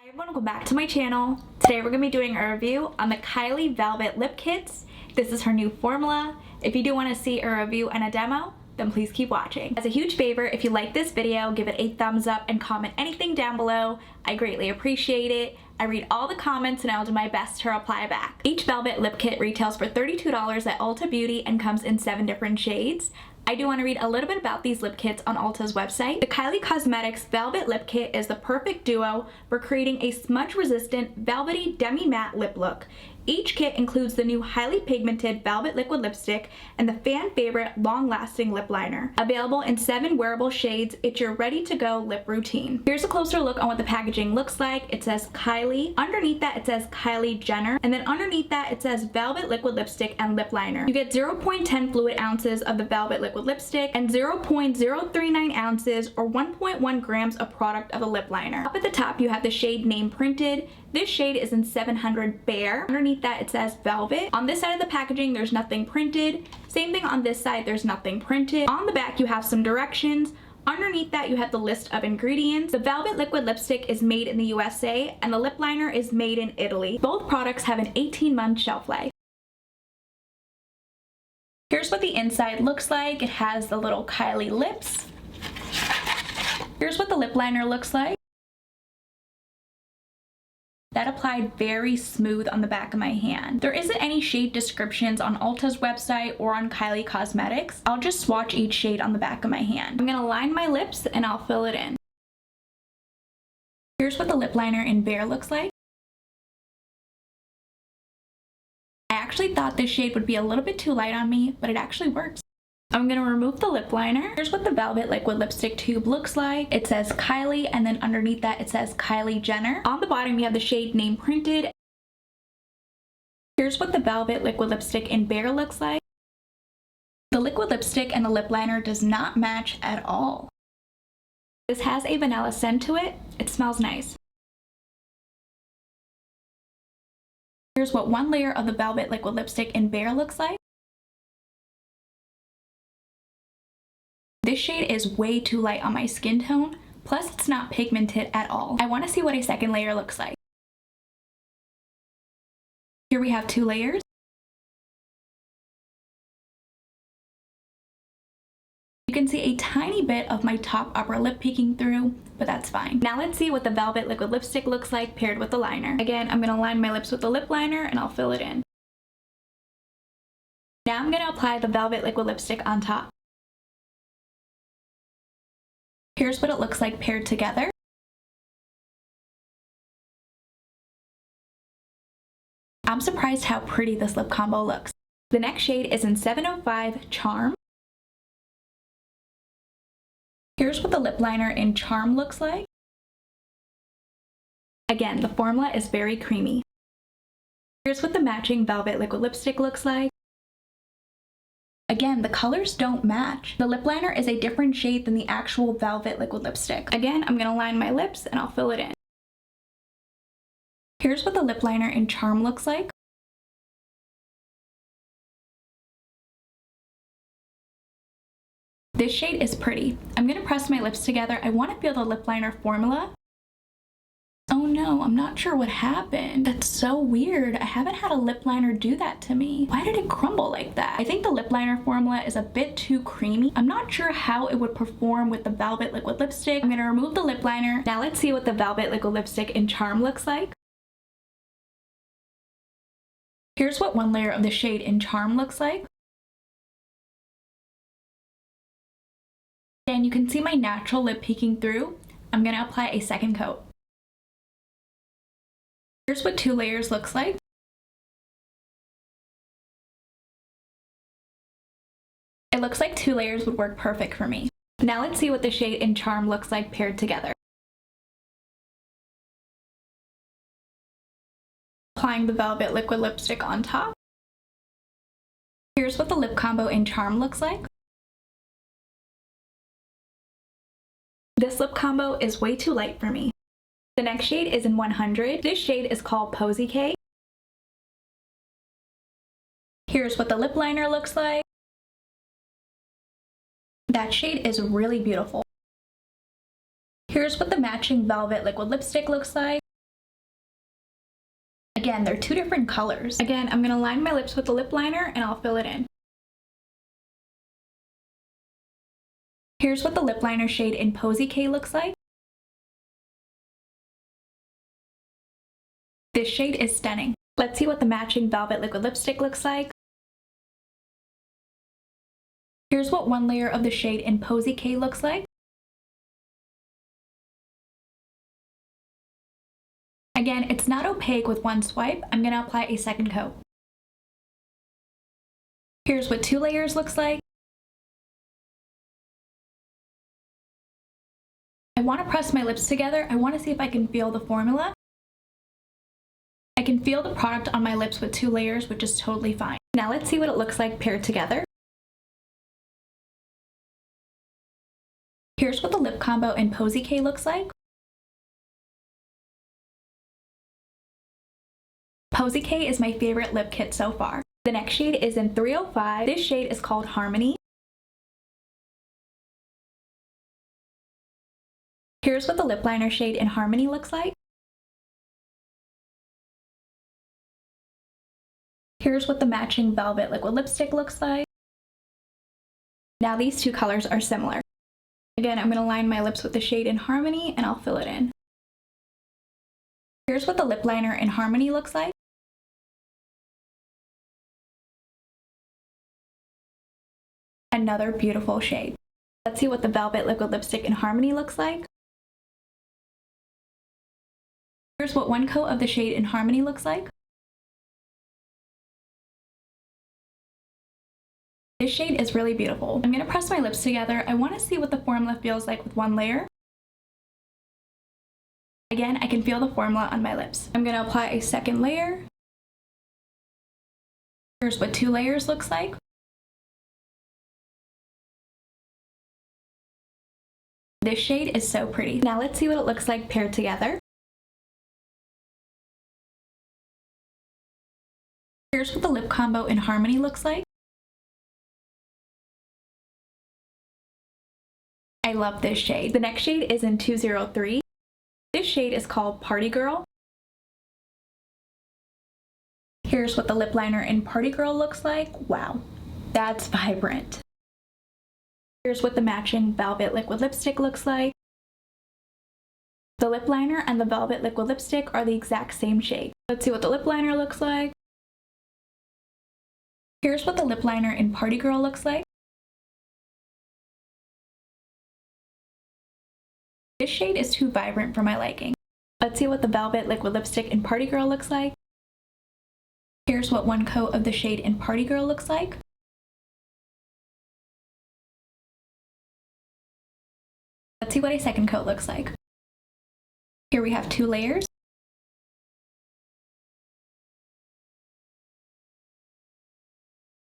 Hi everyone, welcome back to my channel. Today we're going to be doing a review on the Kylie Velvet Lip Kits. This is her new formula. If you do want to see a review and a demo, then please keep watching. As a huge favor, if you like this video, give it a thumbs up and comment anything down below. I greatly appreciate it. I read all the comments and I'll do my best to reply back. Each Velvet Lip Kit retails for $32 at Ulta Beauty and comes in 7 different shades. I do want to read a little bit about these lip kits on Ulta's website. The Kylie Cosmetics Velvet Lip Kit is the perfect duo for creating a smudge-resistant, velvety demi-matte lip look. Each kit includes the new highly pigmented Velvet Liquid Lipstick and the fan-favorite long-lasting lip liner. Available in 7 wearable shades, it's your ready-to-go lip routine. Here's a closer look on what the packaging looks like. It says Kylie. Underneath that, it says Kylie Jenner. And then underneath that, it says Velvet Liquid Lipstick and Lip Liner. You get 0.10 fluid ounces of the Velvet Liquid Lipstick and 0.039 ounces or 1.1 grams of product of the lip liner. Up at the top, you have the shade name printed. This shade is in 700 Bare. Underneath that, it says Velvet. On this side of the packaging, there's nothing printed. Same thing on this side, there's nothing printed. On the back, you have some directions. Underneath that, you have the list of ingredients. The Velvet Liquid Lipstick is made in the USA and the lip liner is made in Italy. Both products have an 18-month shelf life. Here's what the inside looks like. It has the little Kylie lips. Here's what the lip liner looks like. That applied very smooth on the back of my hand. There isn't any shade descriptions on Ulta's website or on Kylie Cosmetics. I'll just swatch each shade on the back of my hand. I'm gonna line my lips and I'll fill it in. Here's what the lip liner in Bare looks like. I actually thought this shade would be a little bit too light on me, but it actually works. I'm gonna remove the lip liner. Here's what the Velvet Liquid Lipstick tube looks like. It says Kylie, and then underneath that it says Kylie Jenner. On the bottom, you have the shade name printed. Here's what the Velvet Liquid Lipstick in Bare looks like. The liquid lipstick and the lip liner does not match at all. This has a vanilla scent to it. It smells nice. Here's what one layer of the Velvet Liquid Lipstick in Bare looks like. This shade is way too light on my skin tone, plus it's not pigmented at all. I want to see what a second layer looks like. Here we have 2 layers. You can see a tiny bit of my top upper lip peeking through, but that's fine. Now let's see what the Velvet Liquid Lipstick looks like paired with the liner. Again, I'm going to line my lips with the lip liner and I'll fill it in. Now I'm going to apply the Velvet Liquid Lipstick on top. Here's what it looks like paired together. I'm surprised how pretty this lip combo looks. The next shade is in 705 Charm. Here's what the lip liner in Charm looks like. Again, the formula is very creamy. Here's what the matching Velvet Liquid Lipstick looks like. Again, the colors don't match. The lip liner is a different shade than the actual Velvet Liquid Lipstick. Again, I'm gonna line my lips and I'll fill it in. Here's what the lip liner in Charm looks like. This shade is pretty. I'm gonna press my lips together. I wanna feel the lip liner formula. Oh no, I'm not sure what happened. That's so weird. I haven't had a lip liner do that to me. Why did it crumble like that? I think the lip liner formula is a bit too creamy. I'm not sure how it would perform with the Velvet Liquid Lipstick. I'm gonna remove the lip liner. Now let's see what the Velvet Liquid Lipstick in Charm looks like. Here's what one layer of the shade in Charm looks like. And you can see my natural lip peeking through. I'm gonna apply a second coat. Here's what 2 layers looks like. It looks like 2 layers would work perfect for me. Now let's see what the shade in Charm looks like paired together. Applying the Velvet Liquid Lipstick on top. Here's what the lip combo in Charm looks like. This lip combo is way too light for me. The next shade is in 100. This shade is called Posey K. Here's what the lip liner looks like. That shade is really beautiful. Here's what the matching Velvet Liquid Lipstick looks like. Again, they're two different colors. Again, I'm gonna line my lips with the lip liner and I'll fill it in. Here's what the lip liner shade in Posey K looks like. This shade is stunning. Let's see what the matching velvet liquid lipstick looks like. Here's what one layer of the shade in Posey K looks like. Again, it's not opaque with one swipe. I'm gonna apply a second coat. Here's what two layers looks like. I want to press my lips together. I want to see if I can feel the formula. I can feel the product on my lips with two layers, which is totally fine. Now let's see what it looks like paired together. Here's what the lip combo in Posey K looks like. Posey K is my favorite lip kit so far. The next shade is in 305. This shade is called Harmony. Here's what the lip liner shade in Harmony looks like. Here's what the matching velvet liquid lipstick looks like. Now these two colors are similar. Again, I'm going to line my lips with the shade in Harmony and I'll fill it in. Here's what the lip liner in Harmony looks like. Another beautiful shade. Let's see what the velvet liquid lipstick in Harmony looks like. Here's what one coat of the shade in Harmony looks like. This shade is really beautiful. I'm going to press my lips together. I want to see what the formula feels like with one layer. Again, I can feel the formula on my lips. I'm going to apply a second layer. Here's what two layers looks like. This shade is so pretty. Now let's see what it looks like paired together. Here's what the lip combo in Harmony looks like. I love this shade. The next shade is in 203. This shade is called Party Girl. Here's what the lip liner in Party Girl looks like. Wow, that's vibrant. Here's what the matching velvet liquid lipstick looks like. The lip liner and the velvet liquid lipstick are the exact same shade. Let's see what the lip liner looks like. Here's what the lip liner in Party Girl looks like. This shade is too vibrant for my liking. Let's see what the velvet liquid lipstick in Party Girl looks like. Here's what one coat of the shade in Party Girl looks like. Let's see what a second coat looks like. Here we have two layers.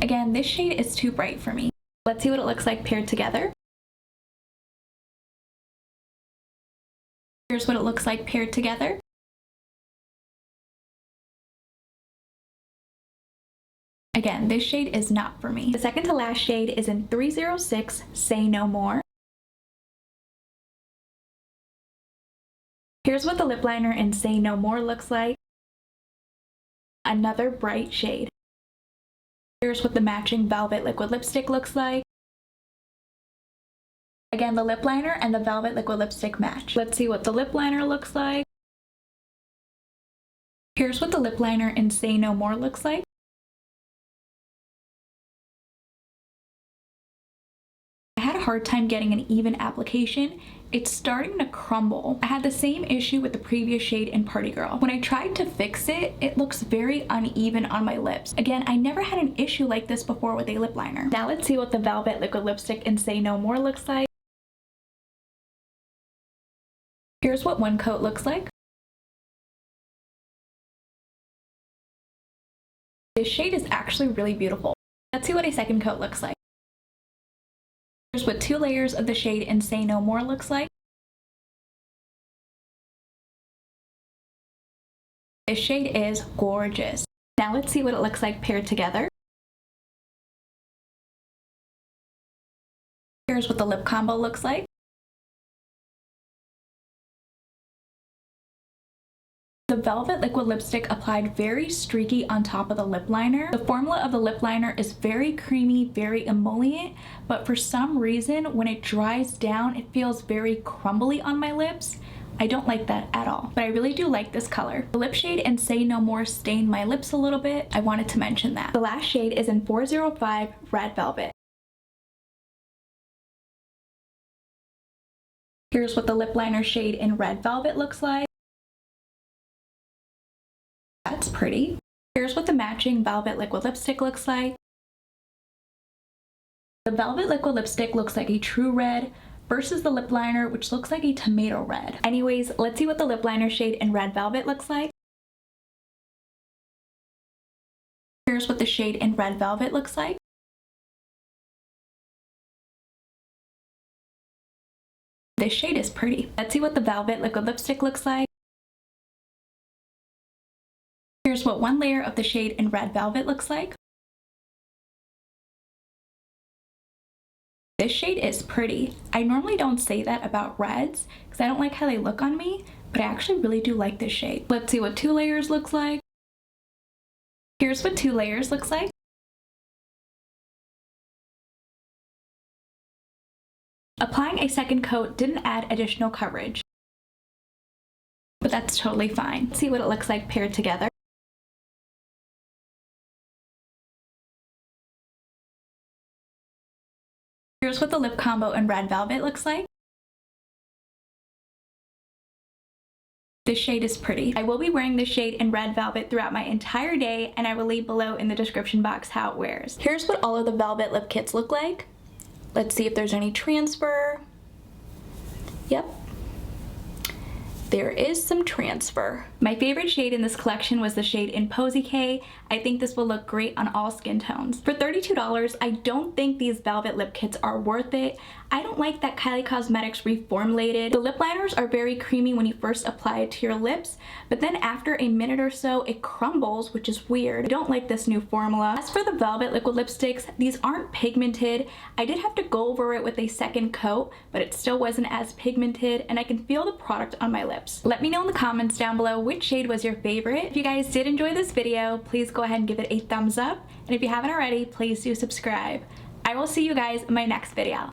Again, this shade is too bright for me. Let's see what it looks like paired together. Here's what it looks like paired together. Again, this shade is not for me. The second to last shade is in 306, Say No More. Here's what the lip liner in Say No More looks like. Another bright shade. Here's what the matching velvet liquid lipstick looks like. Again, the lip liner and the velvet liquid lipstick match. Let's see what the lip liner looks like. Here's what the lip liner in Say No More looks like. I had a hard time getting an even application. It's starting to crumble. I had the same issue with the previous shade in Party Girl. When I tried to fix it, it looks very uneven on my lips. Again, I never had an issue like this before with a lip liner. Now let's see what the velvet liquid lipstick in Say No More looks like. Here's what one coat looks like. This shade is actually really beautiful. Let's see what a second coat looks like. Here's what two layers of the shade in Say No More looks like. This shade is gorgeous. Now let's see what it looks like paired together. Here's what the lip combo looks like. The Velvet Liquid Lipstick applied very streaky on top of the lip liner. The formula of the lip liner is very creamy, very emollient, but for some reason, when it dries down, it feels very crumbly on my lips. I don't like that at all, but I really do like this color. The lip shade in Say No More stained my lips a little bit. I wanted to mention that. The last shade is in 405 Red Velvet. Here's what the lip liner shade in Red Velvet looks like. That's pretty. Here's what the matching Velvet Liquid Lipstick looks like. The Velvet Liquid Lipstick looks like a true red versus the lip liner, which looks like a tomato red. Anyways, let's see what the lip liner shade in Red Velvet looks like. Here's what the shade in Red Velvet looks like. This shade is pretty. Let's see what the Velvet Liquid Lipstick looks like. Here's what one layer of the shade in Red Velvet looks like. This shade is pretty. I normally don't say that about reds because I don't like how they look on me, but I actually really do like this shade. Let's see what 2 layers looks like. Here's what 2 layers looks like. Applying a second coat didn't add additional coverage, but that's totally fine. Let's see what it looks like paired together. Here's what the lip combo in Red Velvet looks like. This shade is pretty. I will be wearing this shade in Red Velvet throughout my entire day, and I will leave below in the description box how it wears. Here's what all of the Velvet lip kits look like. Let's see if there's any transfer. Yep. There is some transfer. My favorite shade in this collection was the shade in Posey K. I think this will look great on all skin tones. For $32, I don't think these Velvet lip kits are worth it. I don't like that Kylie Cosmetics reformulated. The lip liners are very creamy when you first apply it to your lips, but then after a minute or so, it crumbles, which is weird. I don't like this new formula. As for the Velvet liquid lipsticks, these aren't pigmented. I did have to go over it with a second coat, but it still wasn't as pigmented, and I can feel the product on my lips. Let me know in the comments down below which shade was your favorite. If you guys did enjoy this video, please go ahead and give it a thumbs up, and if you haven't already, please do subscribe. I will see you guys in my next video.